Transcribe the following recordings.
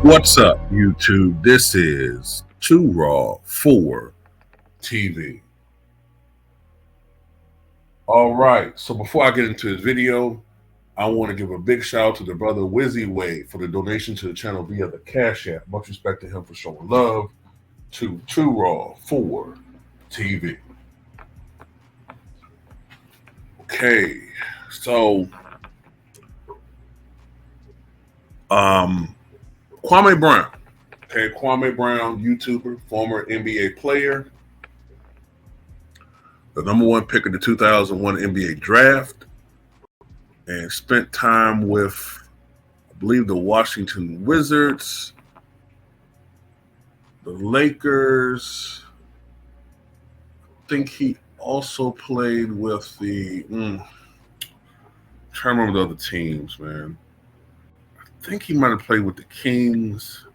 What's up, YouTube? This is Too Raw for TV. All right, so before I get into this video, I want to give a big shout out to the brother Wizzy Wade for the donation to the channel via the Cash App. Much respect to him for showing love to Too Raw for TV. Okay, so Kwame Brown. Okay, Kwame Brown, YouTuber, former NBA player, the number one pick of the 2001 NBA draft, and spent time with, I believe, the Washington Wizards, the Lakers. I think he also played with the, trying to remember the other teams, man. I think he might have played with the Kings,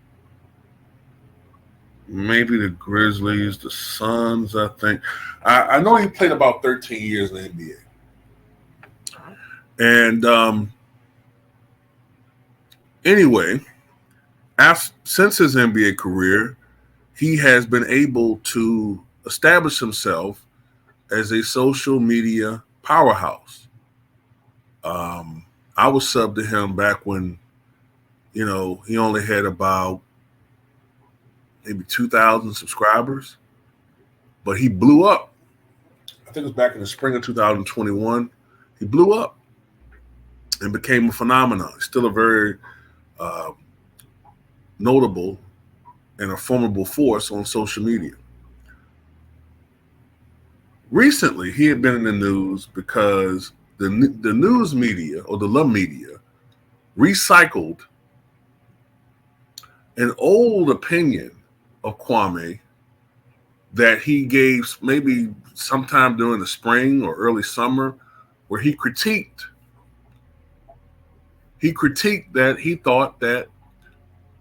maybe the Grizzlies, the Suns, I think. I know he played about 13 years in the NBA. And anyway, since his NBA career, he has been able to establish himself as a social media powerhouse. I was subbed to him back when, he only had about maybe 2,000 subscribers, but he blew up. I think it was back in the spring of 2021. He blew up and became a phenomenon. He's still a very notable and a formidable force on social media. Recently, he had been in the news because the news media, or the love media, recycled an old opinion of Kwame that he gave maybe sometime during the spring or early summer, where he critiqued that he thought that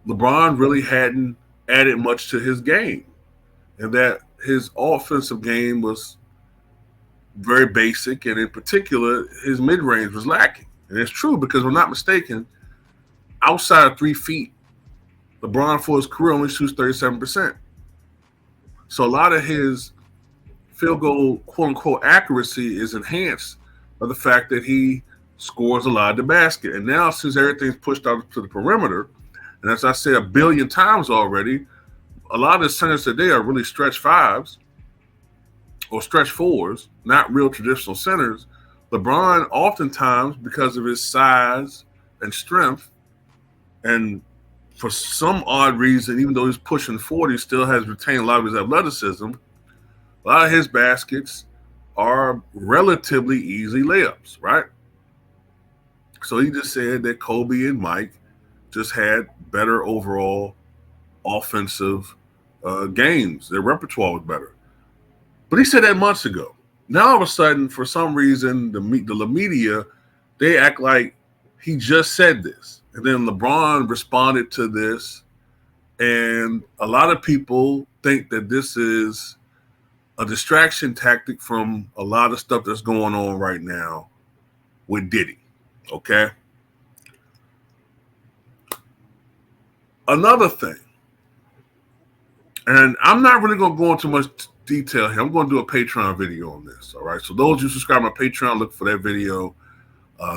LeBron really hadn't added much to his game, and that his offensive game was very basic, and in particular, his mid-range was lacking. And it's true, because if I'm not mistaken, outside of 3 feet, LeBron for his career only shoots 37%. So a lot of his field goal, quote-unquote, accuracy is enhanced by the fact that he scores a lot of the basket. And now, since everything's pushed out to the perimeter, and as I said a billion times already, a lot of the centers today are really stretch fives or stretch fours, not real traditional centers. LeBron, oftentimes, because of his size and strength, and for some odd reason, even though he's pushing 40, still has retained a lot of his athleticism. A lot of his baskets are relatively easy layups, right? So he just said that Kobe and Mike just had better overall offensive games. Their repertoire was better. But he said that months ago. Now, all of a sudden, for some reason, the media, they act like he just said this. And then LeBron responded to this. And a lot of people think that this is a distraction tactic from a lot of stuff that's going on right now with Diddy. Okay? Another thing, and I'm not really going to go into much detail here. I'm going to do a Patreon video on this. All right. So those who subscribe to my Patreon, look for that video.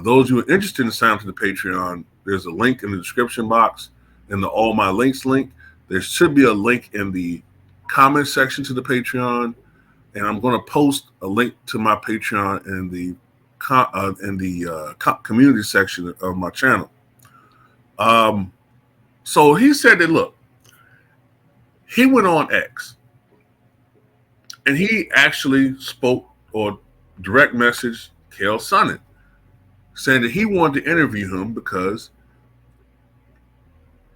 Those who are interested in signing up to the Patreon, there's a link in the description box in the All My Links link. There should be a link in the comment section to the Patreon, and I'm going to post a link to my Patreon in the community section of my channel. So he said that, look, he went on X, and he actually spoke or direct message Chael Sonnen, saying that he wanted to interview him because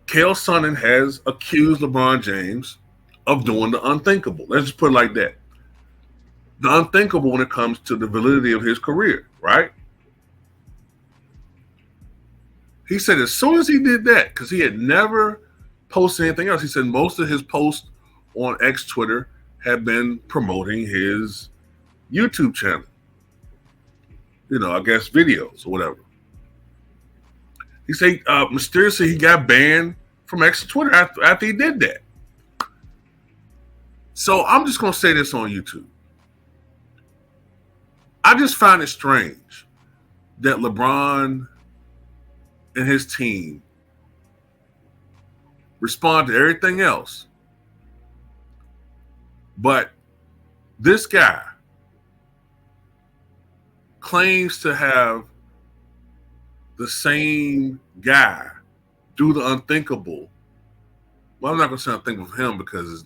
Chael Sonnen has accused LeBron James of doing the unthinkable. Let's just put it like that. The unthinkable when it comes to the validity of his career, right? He said as soon as he did that, because he had never posted anything else, he said most of his posts on X Twitter have been promoting his YouTube channel. I guess videos or whatever. He said mysteriously he got banned from X to Twitter after he did that. So I'm just going to say this on YouTube. I just find it strange that LeBron and his team respond to everything else. But this guy claims to have the same guy do the unthinkable. Well, I'm not going to say unthinkable for him because,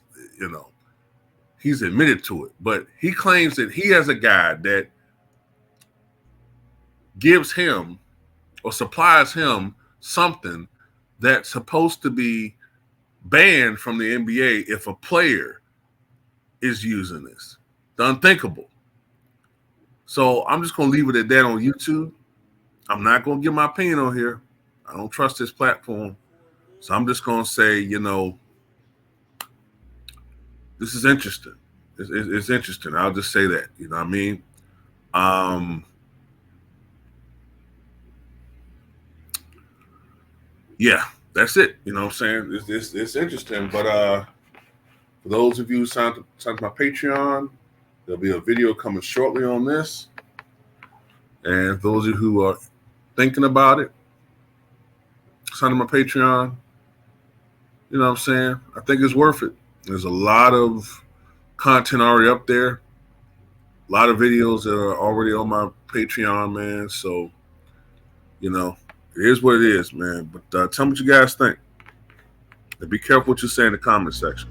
he's admitted to it. But he claims that he has a guy that gives him or supplies him something that's supposed to be banned from the NBA if a player is using this. The unthinkable. So I'm just going to leave it at that on YouTube. I'm not going to give my opinion on here. I don't trust this platform. So I'm just going to say, this is interesting. It's interesting. I'll just say that. You know what I mean? Yeah, that's it. You know what I'm saying? It's interesting. But for those of you who signed to my Patreon, there'll be a video coming shortly on this. And for those of you who are thinking about it, sign to my Patreon. You know what I'm saying? I think it's worth it. There's a lot of content already up there. A lot of videos that are already on my Patreon, man. So, it is what it is, man. But tell me what you guys think. And be careful what you say in the comment section.